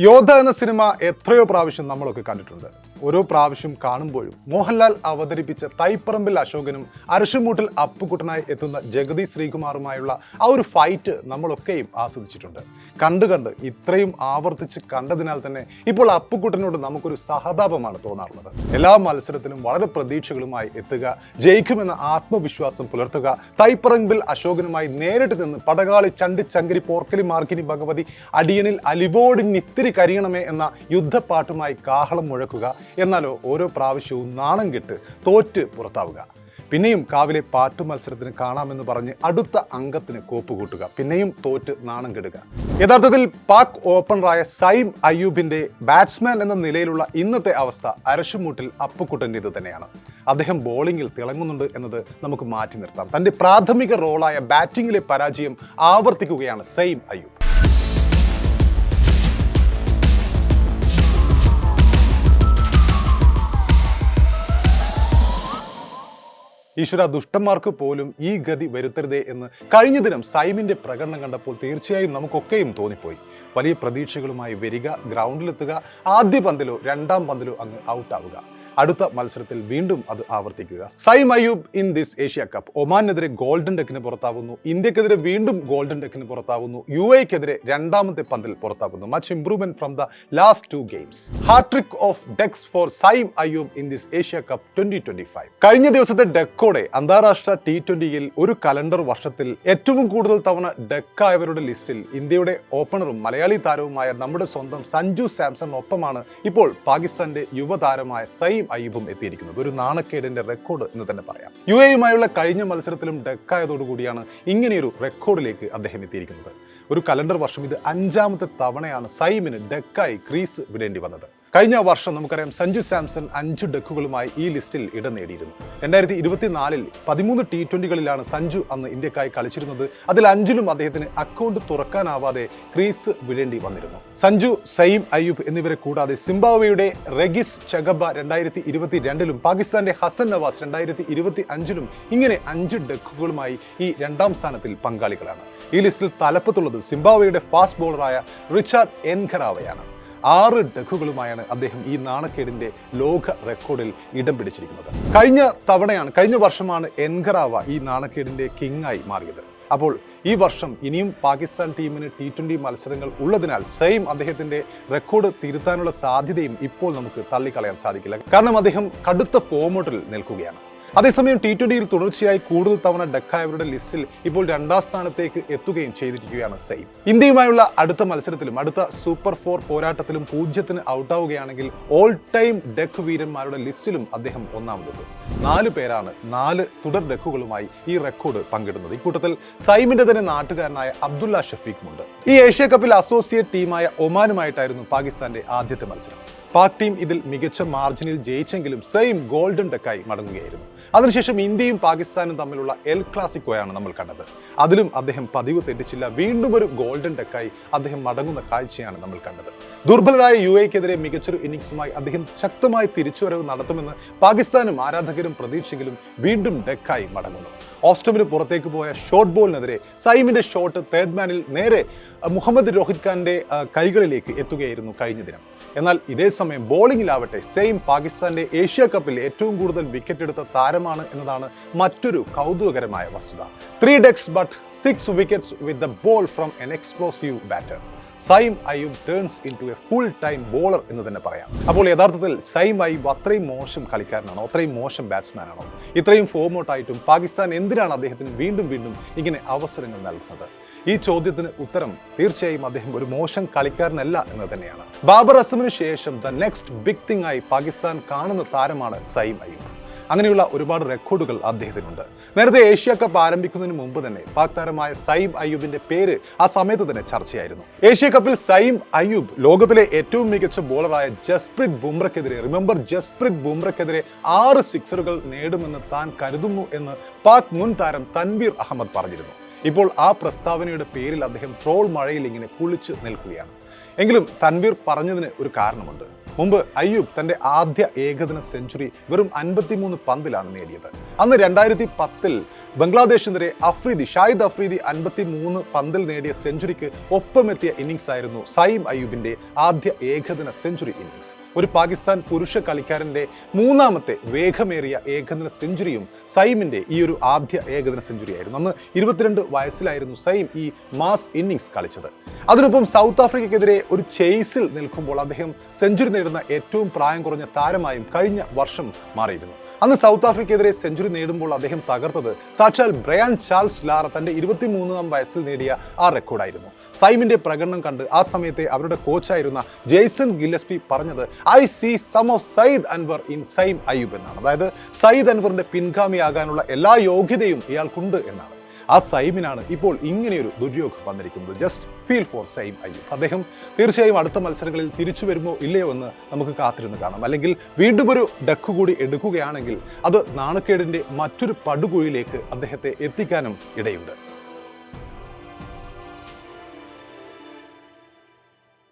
യോദ്ധ എന്ന സിനിമ എത്രയോ പ്രാവശ്യം നമ്മളൊക്കെ കണ്ടിട്ടുണ്ട്. ഓരോ പ്രാവശ്യം കാണുമ്പോഴും മോഹൻലാൽ അവതരിപ്പിച്ച തൈപ്പറമ്പിൽ അശോകനും അരശുമൂട്ടിൽ അപ്പുക്കുട്ടനായി എത്തുന്ന ജഗതി ശ്രീകുമാറുമായുള്ള ആ ഒരു ഫൈറ്റ് നമ്മളൊക്കെയും ആസ്വദിച്ചിട്ടുണ്ട്. കണ്ട് ഇത്രയും ആവർത്തിച്ച് കണ്ടതിനാൽ തന്നെ ഇപ്പോൾ അപ്പുക്കുട്ടനോട് നമുക്കൊരു സഹതാപമാണ് തോന്നാറുള്ളത്. എല്ലാ മത്സരത്തിലും വളരെ പ്രതീക്ഷകളുമായി എത്തുക, ജയിക്കുമെന്ന ആത്മവിശ്വാസം പുലർത്തുക, തൈപ്പറമ്പിൽ അശോകനുമായി നേരിട്ട് നിന്ന് പടകാളി ചണ്ടി ചങ്കരി പോർക്കലി മാർക്കിനി ഭഗവതി അടിയനിൽ അലിവോടി നിത്തിരി കരിയണമേ എന്ന യുദ്ധപ്പാട്ടുമായി കാഹളം മുഴക്കുക. എന്നാലോ ഓരോ പ്രാവശ്യവും നാണം കെട്ട് തോറ്റ് പുറത്താവുക. പിന്നെയും കാവിലെ പാട്ടു മത്സരത്തിന് കാണാമെന്ന് പറഞ്ഞ് അടുത്ത അംഗത്തിന് കോപ്പുകൂട്ടുക. പിന്നെയും തോറ്റ് നാണം കെടുക. യഥാർത്ഥത്തിൽ പാക് ഓപ്പണറായ സൈം അയ്യൂബിന്റെ ബാറ്റ്സ്മാൻ എന്ന നിലയിലുള്ള ഇന്നത്തെ അവസ്ഥ അരശുമൂട്ടിൽ അപ്പുക്കുട്ടൻ്റേത് തന്നെയാണ്. അദ്ദേഹം ബോളിംഗിൽ തിളങ്ങുന്നുണ്ട് എന്നത് നമുക്ക് മാറ്റി നിർത്താം. തന്റെ പ്രാഥമിക റോളായ ബാറ്റിംഗിലെ പരാജയം ആവർത്തിക്കുകയാണ് സൈം അയ്യൂബ്. ഈശ്വര, ദുഷ്ടന്മാർക്ക് പോലും ഈ ഗതി വരുത്തരുതേ എന്ന് കഴിഞ്ഞ ദിനം സൈമിന്റെ പ്രകടനം കണ്ടപ്പോൾ തീർച്ചയായും നമുക്കൊക്കെയും തോന്നിപ്പോയി. വലിയ പ്രതീക്ഷകളുമായി വരിക, ഗ്രൗണ്ടിലെത്തുക, ആദ്യ പന്തിലോ രണ്ടാം പന്തിലോ അങ്ങ് ഔട്ടാവുക. അടുത്ത മത്സരത്തിൽ വീണ്ടും അത് ആവർത്തിക്കുക. Saim Ayub in this Asia Cup ഒമാനെതിരെ ഗോൾഡൻ ഡെക്കിന് പുറത്താവുന്നു, ഇന്ത്യക്കെതിരെ വീണ്ടും ഗോൾഡൻ ഡെക്കിന് പുറത്താവുന്നു, UAE-ക്കെതിരെ രണ്ടാമത്തെ പന്തിൽ പുറത്താവുന്നു. Much improvement from the last 2 games. Hattrick of ducks for Saim Ayub in this Asia Cup 2025. കഴിഞ്ഞ ദിവസത്തെ ഡെക്കോടെ അന്താരാഷ്ട്ര T20യിൽ ഒരു കലണ്ടർ വർഷത്തിൽ ഏറ്റവും കൂടുതൽ തവണ ഡെക്കായവരുടെ ലിസ്റ്റിൽ ഇന്ത്യയുടെ ഓപ്പണറും മലയാളി താരവുമായ നമ്മുടെ സ്വന്തം സഞ്ജു സാംസണിനൊപ്പമാണ് ഇപ്പോൾ പാകിസ്ഥാന്റെ യുവതാരമായ സൈം അയ്യൂബും എത്തിയിരിക്കുന്നത്. ഒരു നാണക്കേടിന്റെ റെക്കോർഡ് എന്ന് തന്നെ പറയാം. UAE-യുമായുള്ള കഴിഞ്ഞ മത്സരത്തിലും ഡെക്കായതോടുകൂടിയാണ് ഇങ്ങനെയൊരു റെക്കോർഡിലേക്ക് അദ്ദേഹം എത്തിയിരിക്കുന്നത്. ഒരു കലണ്ടർ വർഷം ഇത് 5ാമത്തെ തവണയാണ് സൈമിന് ഡെക്കായി ക്രീസ് വിടേണ്ടി വന്നത്. കഴിഞ്ഞ വർഷം നമുക്കറിയാം സഞ്ജു സാംസൺ 5 ഡെക്കുകളുമായി ഈ ലിസ്റ്റിൽ ഇടം നേടിയിരുന്നു. 2024-ൽ 13 T20കളിലാണ് സഞ്ജു അന്ന് ഇന്ത്യക്കായി കളിച്ചിരുന്നത്. അതിൽ 5ലും അദ്ദേഹത്തിന് അക്കൗണ്ട് തുറക്കാനാവാതെ ക്രീസ് വിടേണ്ടി വന്നിരുന്നു. സഞ്ജു, സൈം അയ്യൂബ് എന്നിവരെ കൂടാതെ സിംബാബ്വേയുടെ റെഗിസ് ചഗബ 2022-ലും പാകിസ്ഥാന്റെ ഹസൻ നവാസ് 2025-ലും ഇങ്ങനെ 5 ഡെക്കുകളുമായി ഈ 2ാം സ്ഥാനത്തിൽ പങ്കാളികളാണ്. ഈ ലിസ്റ്റിൽ തലപ്പത്തുള്ളത് സിംബാബ്വേയുടെ ഫാസ്റ്റ് ബോളറായ റിച്ചാർഡ് എൻഖറാവയാണ്. 6 ഡെക്കുകളുമായാണ് അദ്ദേഹം ഈ നാണക്കേടിന്റെ ലോക റെക്കോർഡിൽ ഇടം പിടിച്ചിരിക്കുന്നത്. കഴിഞ്ഞ വർഷമാണ് എൻഖറാവ ഈ നാണക്കേടിന്റെ കിങ്ങായി മാറിയത്. അപ്പോൾ ഈ വർഷം ഇനിയും പാകിസ്ഥാൻ ടീമിന് T20 മത്സരങ്ങൾ ഉള്ളതിനാൽ സൈം അദ്ദേഹത്തിന്റെ റെക്കോർഡ് തിരുത്താനുള്ള സാധ്യതയും ഇപ്പോൾ നമുക്ക് തള്ളിക്കളയാൻ സാധിക്കില്ല. കാരണം അദ്ദേഹം കടുത്ത ഫോർമാറ്റിൽ നിൽക്കുകയാണ്. അതേസമയം T20യിൽ തുടർച്ചയായി കൂടുതൽ തവണ ഡെക്കായവരുടെ ലിസ്റ്റിൽ ഇപ്പോൾ 2ാം സ്ഥാനത്തേക്ക് എത്തുകയും ചെയ്തിരിക്കുകയാണ് സൈം. ഇന്ത്യയുമായുള്ള അടുത്ത മത്സരത്തിലും അടുത്ത സൂപ്പർ 4 പോരാട്ടത്തിലും 0-ന് ഔട്ടാവുകയാണെങ്കിൽ ഓൾ ടൈം ഡെക്ക് വീരന്മാരുടെ ലിസ്റ്റിലും അദ്ദേഹം ഒന്നാമതെത്തും. 4 പേരാണ് 4 തുടർ ഡെക്കുകളുമായി ഈ റെക്കോർഡ് പങ്കിടുന്നത്. ഇക്കൂട്ടത്തിൽ സൈമിന്റെ തന്നെ നാട്ടുകാരനായ അബ്ദുള്ള ഷഫീഖുമുണ്ട്. ഈ ഏഷ്യ കപ്പിൽ അസോസിയേറ്റ് ടീമായ ഒമാനുമായിട്ടായിരുന്നു പാകിസ്ഥാന്റെ ആദ്യത്തെ മത്സരം. പാക് ടീം ഇതിൽ മികച്ച മാർജിനിൽ ജയിച്ചെങ്കിലും സൈം ഗോൾഡൻ ഡെക്കായി മടങ്ങുകയായിരുന്നു. അതിനുശേഷം ഇന്ത്യയും പാകിസ്ഥാനും തമ്മിലുള്ള എൽ ക്ലാസിക്കോയാണ് നമ്മൾ കണ്ടത്. അതിലും അദ്ദേഹം പതിവ് തെറ്റിച്ചില്ല. വീണ്ടും ഒരു ഗോൾഡൻ ഡെക്കായി അദ്ദേഹം മടങ്ങുന്ന കാഴ്ചയാണ് നമ്മൾ കണ്ടത്. ദുർബലരായ UAE-ക്കെതിരെ മികച്ചൊരു ഇന്നിംഗ്സുമായി അദ്ദേഹം ശക്തമായി തിരിച്ചുവരവ് നടത്തുമെന്ന് പാകിസ്ഥാനും ആരാധകരും പ്രതീക്ഷിച്ചെങ്കിലും വീണ്ടും ഡെക്കായി മടങ്ങുന്നു. ഓസ്റ്റമിന് പുറത്തേക്ക് പോയ ഷോർട്ട് ബോളിനെതിരെ സൈമിന്റെ ഷോട്ട് തേർഡ് മാനിൽ നേരെ മുഹമ്മദ് രോഹിത് ഖാന്റെ കൈകളിലേക്ക് എത്തുകയായിരുന്നു കഴിഞ്ഞ ദിനം. എന്നാൽ ഇതേ സമയം ബോളിംഗിലാവട്ടെ സൈം പാകിസ്ഥാന്റെ ഏഷ്യ കപ്പിൽ ഏറ്റവും കൂടുതൽ വിക്കറ്റ് എടുത്ത താരമാണ് എന്നതാണ് മറ്റൊരു കൗതുകകരമായ വസ്തുത. 3 decks but 6 wickets with the ball from an explosive batter. Saim Ayub turns into a full time bowler എന്ന് തന്നെ പറയാം. അപ്പോൾ യഥാർത്ഥത്തിൽ സൈം അയ്യൂബ് അത്രയും മോശം കളിക്കാരനാണോ, അത്രയും മോശം ബാറ്റ്സ്മാനാണോ? ഇത്രയും ഫോർമൗട്ടായിട്ടും പാകിസ്ഥാൻ എന്തിനാണ് അദ്ദേഹത്തിന് വീണ്ടും ഇങ്ങനെ അവസരങ്ങൾ നൽകുന്നത്? ഈ ചോദ്യത്തിന് ഉത്തരം തീർച്ചയായും അദ്ദേഹം ഒരു മോശം കളിക്കാരനല്ല എന്ന് തന്നെയാണ്. ബാബർ അസമിന് ശേഷം ദ നെക്സ്റ്റ് ബിഗ് തിങ് ആയി പാകിസ്ഥാൻ കാണുന്ന താരമാണ് സൈം അയ്യൂബ്. അങ്ങനെയുള്ള ഒരുപാട് റെക്കോർഡുകൾ അദ്ദേഹത്തിനുണ്ട്. നേരത്തെ ഏഷ്യ കപ്പ് ആരംഭിക്കുന്നതിന് മുമ്പ് തന്നെ പാക് താരമായ സൈം അയ്യൂബിന്റെ പേര് ആ സമയത്ത് തന്നെ ചർച്ചയായിരുന്നു. ഏഷ്യ കപ്പിൽ സൈം അയ്യൂബ് ലോകത്തിലെ ഏറ്റവും മികച്ച ബോളറായ ജസ്പ്രീത് ബുംറയ്ക്കെതിരെ 6 സിക്സറുകൾ നേടുമെന്ന് താൻ കരുതുന്നു എന്ന് പാക് മുൻ താരം തൻവീർ അഹമ്മദ് പറഞ്ഞിരുന്നു. ഇപ്പോൾ ആ പ്രസ്താവനയുടെ പേരിൽ അദ്ദേഹം ട്രോൾ മഴയിൽ ഇങ്ങനെ കുളിച്ച് നിൽക്കുകയാണ്. എങ്കിലും തൻവീർ പറഞ്ഞതിന് ഒരു കാരണമുണ്ട്. മുമ്പ് അയ്യൂബ് തന്റെ ആദ്യ ഏകദിന സെഞ്ചുറി വെറും 53 പന്തിലാണ് നേടിയത്. അന്ന് 2010 ബംഗ്ലാദേശിനെതിരെ ഷാഹിദ് അഫ്രീദി 53 പന്തിൽ നേടിയ സെഞ്ചുറിക്ക് ഒപ്പമെത്തിയ ഇന്നിംഗ്സ് ആയിരുന്നു സൈം അയ്യൂബിന്റെ ആദ്യ ഏകദിന സെഞ്ചുറി ഇന്നിംഗ്സ്. ഒരു പാകിസ്ഥാൻ പുരുഷ കളിക്കാരന്റെ മൂന്നാമത്തെ വേഗമേറിയ ഏകദിന സെഞ്ചുറിയും സൈമിന്റെ ഈ ഒരു ആദ്യ ഏകദിന സെഞ്ചുറി ആയിരുന്നു. അന്ന് 22 വയസ്സിലായിരുന്നു സൈം ഈ മാസ് ഇന്നിംഗ്സ് കളിച്ചത്. അതിനൊപ്പം സൗത്ത് ആഫ്രിക്കയ്ക്കെതിരെ ഒരു ചേസിൽ നിൽക്കുമ്പോൾ അദ്ദേഹം സെഞ്ചുറി നേടുന്ന ഏറ്റവും പ്രായം കുറഞ്ഞ താരമായും കഴിഞ്ഞ വർഷം മാറിയിരുന്നു. അന്ന് സൗത്ത് ആഫ്രിക്കയ്ക്കെതിരെ സെഞ്ചുറി നേടുമ്പോൾ അദ്ദേഹം തകർത്തത് സാക്ഷാൽ ബ്രയാൻ ചാൾസ് ലാറ തന്റെ 23-ാം വയസ്സിൽ നേടിയ ആ റെക്കോർഡായിരുന്നു. സൈമിന്റെ പ്രകടനം കണ്ട് ആ സമയത്തെ അവരുടെ കോച്ചായിരുന്ന ജെയ്സൺ ഗില്ലസ്പി പറഞ്ഞത് I see some of Saeed Anwar in Saim Ayub എന്നാണ്. അതായത് സയ്യിദ് അൻവറിന്റെ പിൻഗാമിയാകാനുള്ള എല്ലാ യോഗ്യതയും ഇയാൾക്കുണ്ട് എന്നാണ്. ആ സൈമിനാണ് ഇപ്പോൾ ഇങ്ങനെയൊരു ദുര്യോഗം വന്നിരിക്കുന്നത്. Just feel for Saim Ayub. അദ്ദേഹം തീർച്ചയായും അടുത്ത മത്സരങ്ങളിൽ തിരിച്ചു വരുമോ ഇല്ലയോ എന്ന് നമുക്ക് കാത്തിരുന്ന് കാണാം. അല്ലെങ്കിൽ വീണ്ടും ഒരു ഡക്ക് കൂടി എടുക്കുകയാണെങ്കിൽ അത് നാണക്കേടിന്റെ മറ്റൊരു പടുകുഴിയിലേക്ക് അദ്ദേഹത്തെ എത്തിക്കാനും ഇടയുണ്ട്.